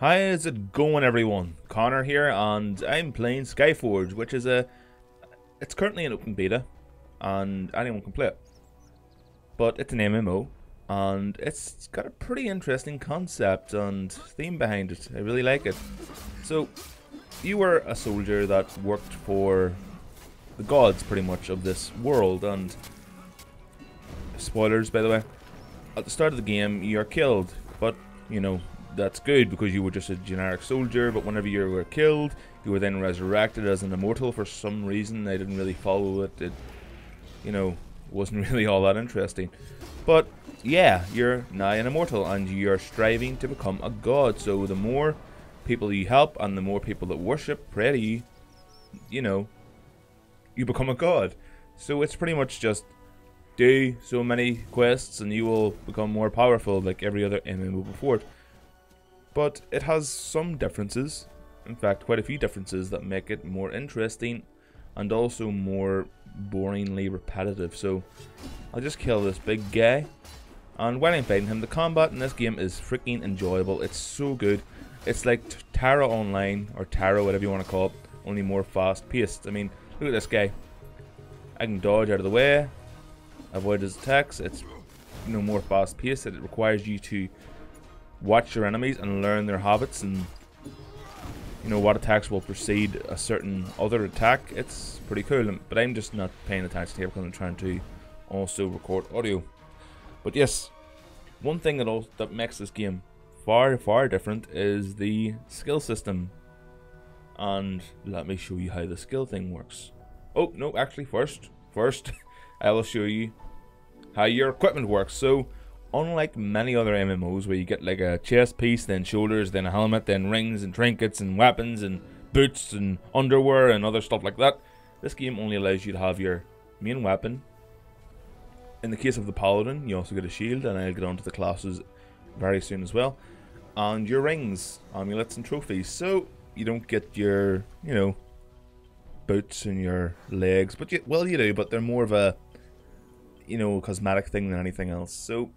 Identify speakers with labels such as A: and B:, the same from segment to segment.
A: How's it going, everyone? Connor here, and I'm playing Skyforge, which is it's currently an open beta, and anyone can play it. But it's an MMO, and it's got a pretty interesting concept and theme behind it. I really like it. So, you were a soldier that worked for the gods, pretty much, of this world, and spoilers, by the way. At the start of the game, you are killed, but, you know, that's good because you were just a generic soldier, but whenever you were killed, you were then resurrected as an immortal for some reason. I didn't really follow it. It, wasn't really all that interesting. But, yeah, you're now an immortal, and you're striving to become a god. So the more people you help, and the more people that worship, pray to you, you become a god. So it's pretty much just do so many quests, and you will become more powerful like every other MMO before it. But it has some differences, in fact quite a few differences, that make it more interesting and also more boringly repetitive. So I'll just kill this big guy, and when I'm fighting him, the combat in this game is freaking enjoyable. It's so good. It's like Terra Online, or Terra, whatever you want to call it, only more fast paced. I mean, look at this guy. I can dodge out of the way, avoid his attacks. It's more fast paced. It requires you to watch your enemies and learn their habits, and what attacks will precede a certain other attack. It's pretty cool, but I'm just not paying attention here because I'm trying to also record audio. But yes, one thing that makes this game far different is the skill system, and let me show you how the skill thing works. Oh no, actually first I will show you how your equipment works. So unlike many other MMOs where you get like a chest piece, then shoulders, then a helmet, then rings and trinkets and weapons and boots and underwear and other stuff like that, this game only allows you to have your main weapon. In the case of the paladin, you also get a shield, and I'll get onto the classes very soon as well, and your rings, amulets and trophies. So you don't get your boots and your legs, but you do, but they're more of a cosmetic thing than anything else. So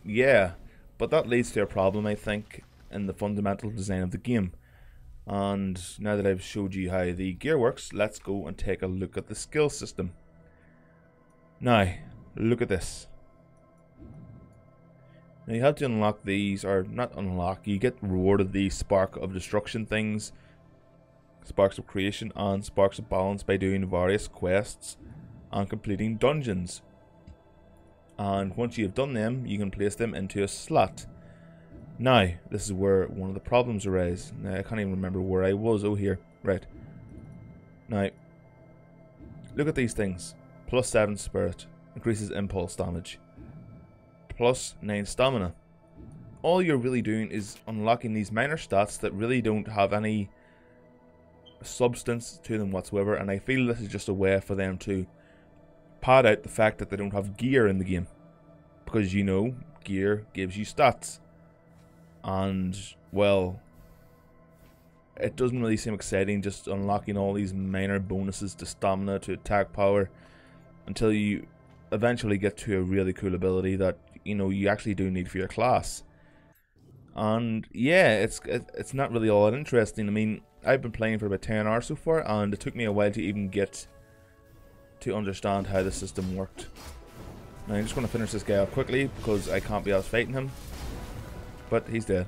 A: yeah, but that leads to a problem, I think, in the fundamental design of the game. And now that I've showed you how the gear works, let's go and take a look at the skill system. Now, look at this. Now you have to unlock these, or not unlock, you get rewarded these Spark of Destruction things, Sparks of Creation and Sparks of Balance by doing various quests and completing dungeons. And once you have done them, you can place them into a slot. Now, this is where one of the problems arise. Now, I can't even remember where I was. Oh, here. Right. Now, look at these things. +7 spirit. Increases impulse damage. +9 stamina. All you're really doing is unlocking these minor stats that really don't have any substance to them whatsoever. And I feel this is just a way for them to pad out the fact that they don't have gear in the game, because gear gives you stats, and well, it doesn't really seem exciting just unlocking all these minor bonuses to stamina, to attack power, until you eventually get to a really cool ability that you actually do need for your class. And yeah, it's not really all that interesting. I mean, I've been playing for about 10 hours so far, and it took me a while to even get to understand how the system worked. Now I'm just going to finish this guy off quickly because I can't be else fighting him. But he's dead.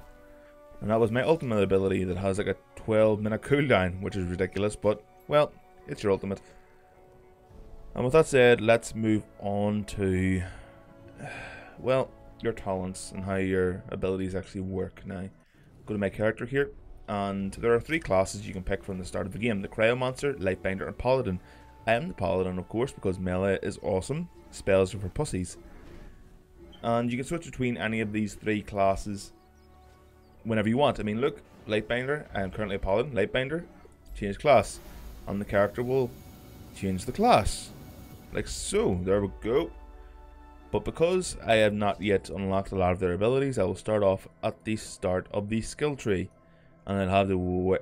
A: And that was my ultimate ability that has like a 12-minute cooldown, which is ridiculous, but well, it's your ultimate. And with that said, let's move on to well, your talents and how your abilities actually work. Now, go to my character here, and there are 3 classes you can pick from the start of the game: the Cryomancer, Lightbinder and Paladin. I am the Paladin, of course, because melee is awesome. Spells are for pussies. And you can switch between any of these 3 classes whenever you want. I mean, look, Lightbinder, I am currently a Paladin. Lightbinder, change class. And the character will change the class. Like so, there we go. But because I have not yet unlocked a lot of their abilities, I will start off at the start of the skill tree. And I'll have to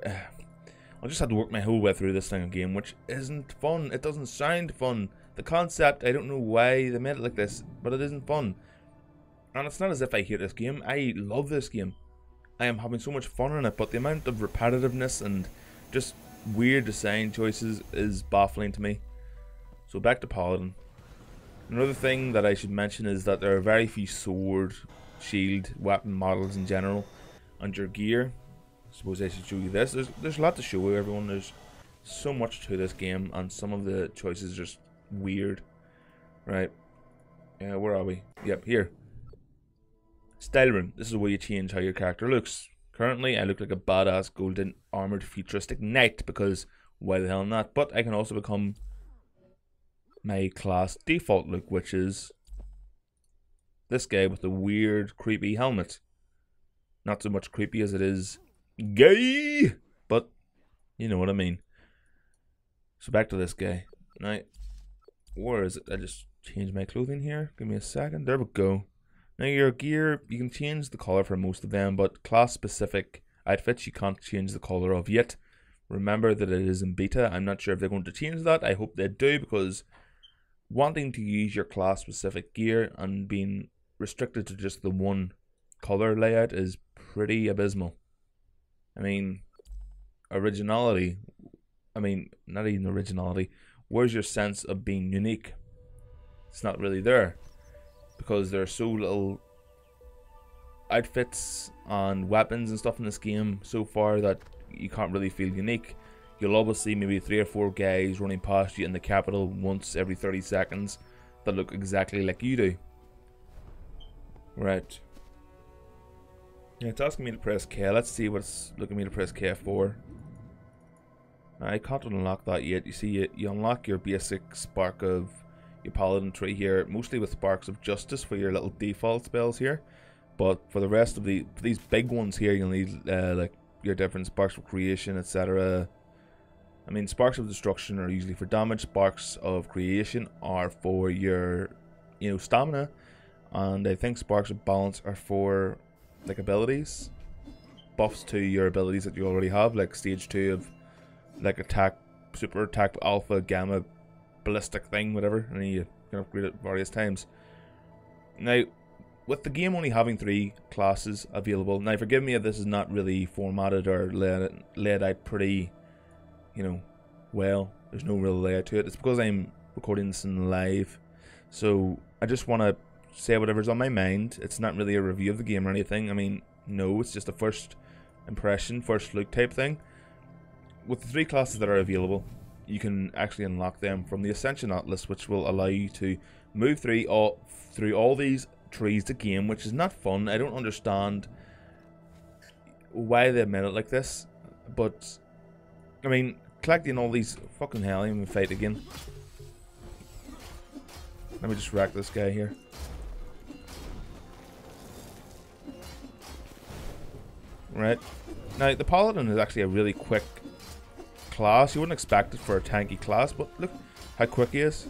A: I'll just have to work my whole way through this thing again, which isn't fun. It doesn't sound fun. The concept, I don't know why they made it like this, but it isn't fun. And it's not as if I hate this game. I love this game. I am having so much fun in it, but the amount of repetitiveness and just weird design choices is baffling to me. So back to Paladin. Another thing that I should mention is that there are very few sword, shield, weapon models in general, and your gear. I suppose I should show you this. There's a lot to show everyone. There's so much to this game, and some of the choices are just weird. Right. Yeah, where are we? Yep, here. Style room. This is where you change how your character looks. Currently, I look like a badass golden armored futuristic knight because why the hell not? But I can also become my class default look, which is this guy with the weird, creepy helmet. Not so much creepy as it is gay, but you know what I mean. So back to this guy. Now, where is it? I just changed my clothing here. Give me a second. There we go. Now your gear, you can change the color for most of them, but class-specific outfits you can't change the color of yet. Remember that it is in beta. I'm not sure if they're going to change that. I hope they do, because wanting to use your class-specific gear and being restricted to just the one color layout is pretty abysmal. I mean, originality. I mean, not even originality. Where's your sense of being unique? It's not really there, because there are so little outfits and weapons and stuff in this game so far that you can't really feel unique. You'll always see maybe 3 or 4 guys running past you in the capital once every 30 seconds that look exactly like you do. Right. Yeah, it's asking me to press K. Let's see what it's looking me to press K for. I can't unlock that yet. You see, you unlock your basic spark of your paladin tree here, mostly with sparks of justice for your little default spells here. But for the rest of these big ones here, you'll need like your different sparks of creation, etc. I mean, sparks of destruction are usually for damage. Sparks of creation are for your, stamina, and I think sparks of balance are for like abilities, buffs to your abilities that you already have, like stage 2 of like attack, super attack, alpha, gamma, ballistic thing, whatever, and you can upgrade it various times. Now, with the game only having 3 classes available, now forgive me if this is not really formatted or laid out pretty, well, there's no real layout to it. It's because I'm recording this in live, so I just want to say whatever's on my mind. It's not really a review of the game or anything. I mean, no, it's just a first impression, first look type thing. With the 3 classes that are available, you can actually unlock them from the Ascension Atlas, which will allow you to move through all these trees to game, which is not fun. I don't understand why they made it like this, but I mean, collecting all these fucking hell, I'm gonna fight again. Let me just wreck this guy here. Right. Now, the Paladin is actually a really quick class. You wouldn't expect it for a tanky class, but look how quick he is.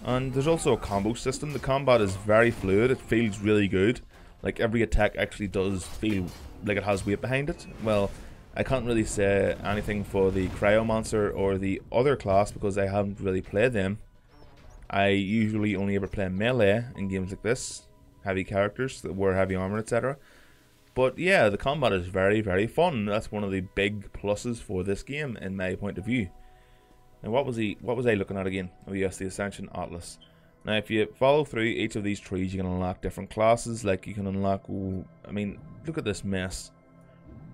A: And there's also a combo system. The combat is very fluid. It feels really good. Like, every attack actually does feel like it has weight behind it. Well, I can't really say anything for the Cryomancer or the other class because I haven't really played them. I usually only ever play melee in games like this. Heavy characters that wear heavy armor, etc. But yeah, the combat is very, very fun. That's one of the big pluses for this game, in my point of view. Now, what was I looking at again? Oh yes, the Ascension Atlas. Now, if you follow through each of these trees, you can unlock different classes. Like, you can unlock, I mean, look at this mess.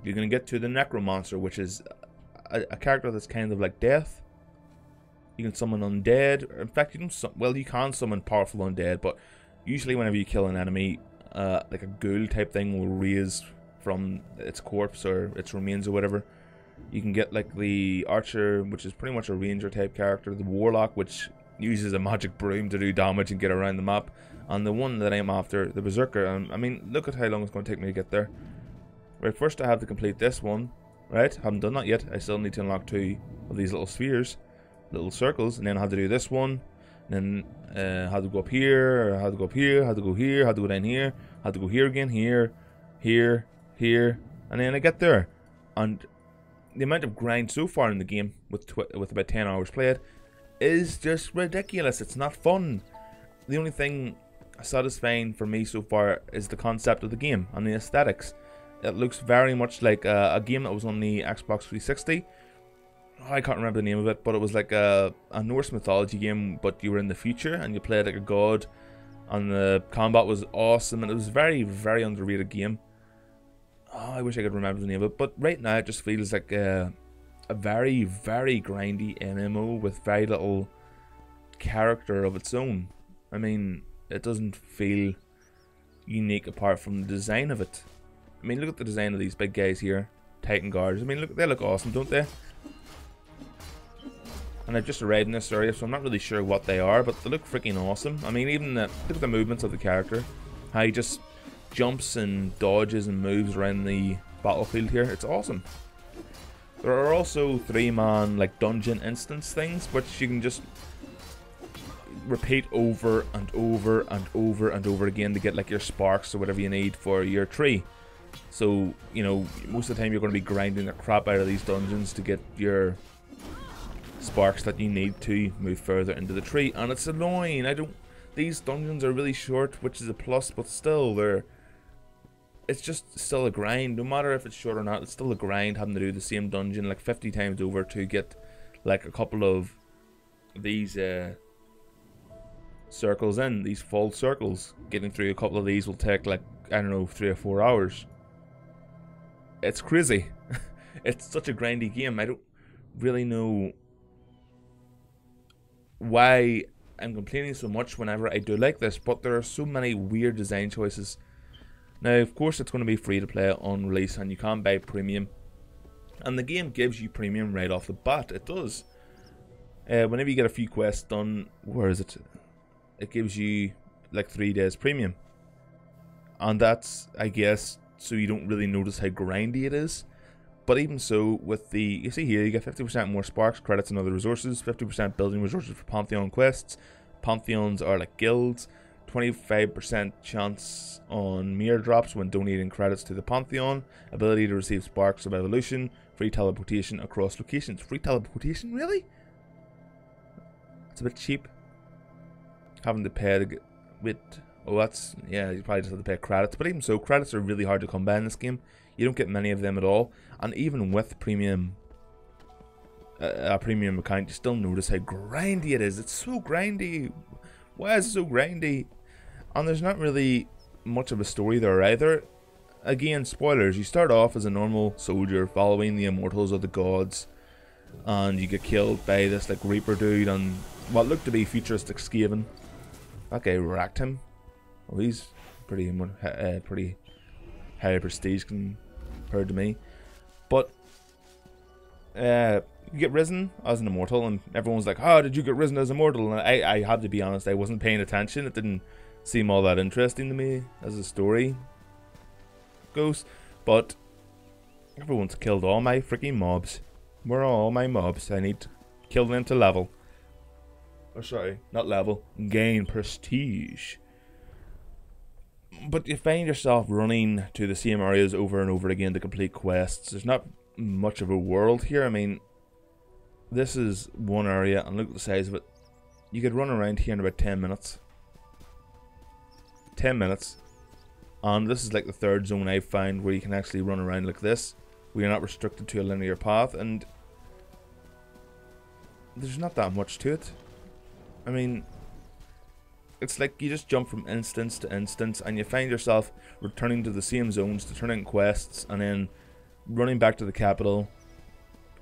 A: You're going to get to the Necromancer, which is a character that's kind of like death. You can summon undead. In fact, you can summon powerful undead, but usually whenever you kill an enemy, like a ghoul type thing will raise from its corpse or its remains or whatever. You can get like the Archer, which is pretty much a ranger type character, the Warlock, which uses a magic broom to do damage and get around the map, and the one that I'm after, the Berserker. I mean, look at how long it's going to take me to get there. Right, first I have to complete this one, right? Haven't done that yet. I still need to unlock 2 of these little spheres, little circles, and then I have to do this one, and then have to go up here, or have to go up here, have to go here, have to go down here, have to go here again, here, here, here, and then I get there. And the amount of grind so far in the game, with about 10 hours played, is just ridiculous. It's not fun. The only thing satisfying for me so far is the concept of the game and the aesthetics. It looks very much like a game that was on the Xbox 360. I can't remember the name of it, but it was like a Norse mythology game, but you were in the future and you played like a god, and the combat was awesome, and it was a very, very underrated game. Oh, I wish I could remember the name of it, but right now it just feels like a very, very grindy MMO with very little character of its own. I mean, it doesn't feel unique apart from the design of it. I mean, look at the design of these big guys here, Titan Guards. I mean, look, they look awesome, don't they? And I've just arrived in this area, so I'm not really sure what they are, but they look freaking awesome. I mean, even look at the movements of the character. How he just jumps and dodges and moves around the battlefield here. It's awesome. There are also 3-man like dungeon instance things, which you can just repeat over and over and over and over again to get like your sparks or whatever you need for your tree. So, you know, most of the time you're going to be grinding the crap out of these dungeons to get your sparks that you need to move further into the tree, and it's annoying. These dungeons are really short, which is a plus, but still it's just still a grind. No matter if it's short or not, it's still a grind having to do the same dungeon like 50 times over to get like a couple of these circles in, these full circles. Getting through a couple of these will take like, I don't know, 3 or 4 hours. It's crazy. It's such a grindy game. I don't really know why I'm complaining so much whenever I do like this, but there are so many weird design choices. Now, of course, it's going to be free to play on release, and you can buy premium, and the game gives you premium right off the bat. It does. Whenever you get a few quests done, where is it? It gives you like 3 days premium, and that's, I guess, so you don't really notice how grindy it is. But even so, with the, you see here, you get 50% more sparks, credits, and other resources, 50% building resources for Pantheon quests. Pantheons are like guilds, 25% chance on mirror drops when donating credits to the Pantheon, ability to receive sparks of evolution, free teleportation across locations. Free teleportation, really? It's a bit cheap. Having to pay to get, wait, oh that's, yeah, you probably just have to pay credits, but even so, credits are really hard to come by in this game. You don't get many of them at all, and even with premium, a premium account, you still notice how grindy it is. It's so grindy. Why is it so grindy? And there's not really much of a story there either. Again, spoilers, you start off as a normal soldier following the immortals of the gods, and you get killed by this like Reaper dude on what looked to be futuristic Skaven. That guy wrecked him. Well, he's pretty high prestige compared to me. But you get risen as an immortal, and everyone's like, "How did you get risen as immortal?" And I had to be honest, I wasn't paying attention. It didn't seem all that interesting to me as a story goes. But everyone's killed all my freaking mobs. Where are all my mobs? I need to kill them to level. Or sorry, not level. Gain prestige. But you find yourself running to the same areas over and over again to complete quests. There's not much of a world here. I mean, this is one area, and look at the size of it. You could run around here in about 10 minutes. 10 minutes. And this is like the third zone I've found where you can actually run around like this, where you're not restricted to a linear path, and there's not that much to it. I mean, it's like you just jump from instance to instance, and you find yourself returning to the same zones to turn in quests, and then running back to the capital,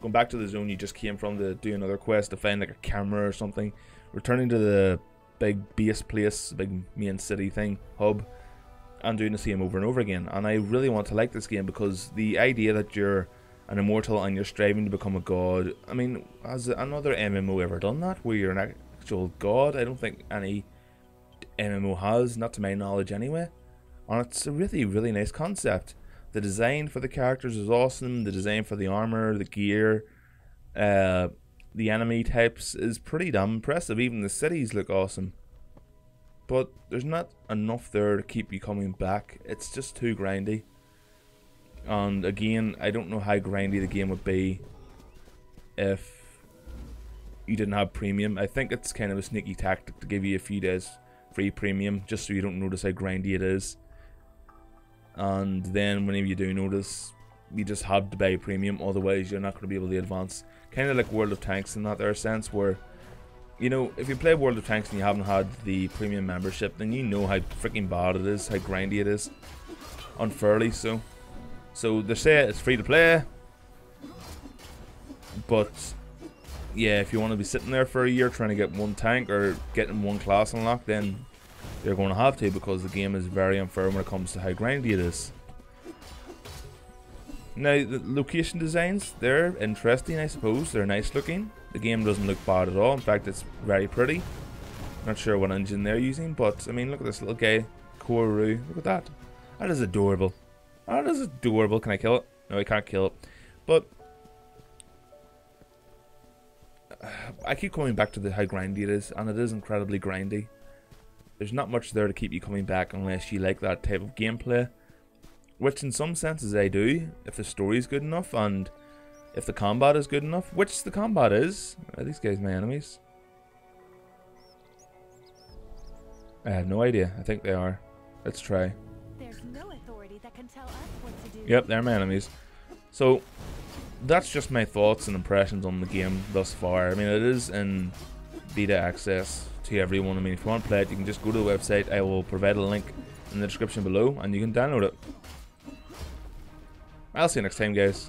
A: going back to the zone you just came from to do another quest to find like a camera or something, returning to the big base place, big main city thing, hub, and doing the same over and over again. And I really want to like this game because the idea that you're an immortal and you're striving to become a god, I mean, has another MMO ever done that, where you're an actual god? I don't think any MMO has, not to my knowledge anyway. And it's a really, really nice concept. The design for the characters is awesome. The design for the armor, the gear, the enemy types is pretty damn impressive. Even the cities look awesome. But there's not enough there to keep you coming back. It's just too grindy. And again, I don't know how grindy the game would be if you didn't have premium. I think it's kind of a sneaky tactic to give you a few days free premium, just so you don't notice how grindy it is. And then whenever you do notice, you just have to buy premium, otherwise you're not going to be able to advance. Kind of like World of Tanks in that there sense, where, you know, if you play World of Tanks and you haven't had the premium membership, then you know how freaking bad it is, how grindy it is. Unfairly so. So they say it's free to play, but yeah, if you want to be sitting there for a year trying to get one tank or getting one class unlocked, then you're going to have to, because the game is very unfair when it comes to how grindy it is. Now, the location designs, they're interesting, I suppose. They're nice looking. The game doesn't look bad at all. In fact, it's very pretty. Not sure what engine they're using, but I mean, look at this little guy, Koru. Look at that. That is adorable. That is adorable. Can I kill it? No, I can't kill it. But I keep coming back to how grindy it is, and it is incredibly grindy. There's not much there to keep you coming back unless you like that type of gameplay, which in some senses I do, if the story is good enough and if the combat is good enough, which the combat is. Are these guys my enemies? I have no idea. I think they are. Let's try.
B: There's no authority that can tell us what to do.
A: Yep, they're my enemies. So that's just my thoughts and impressions on the game thus far. I mean, it is in beta access to everyone. I mean, if you want to play it, you can just go to the website. I will provide a link in the description below and you can download it. I'll see you next time, guys.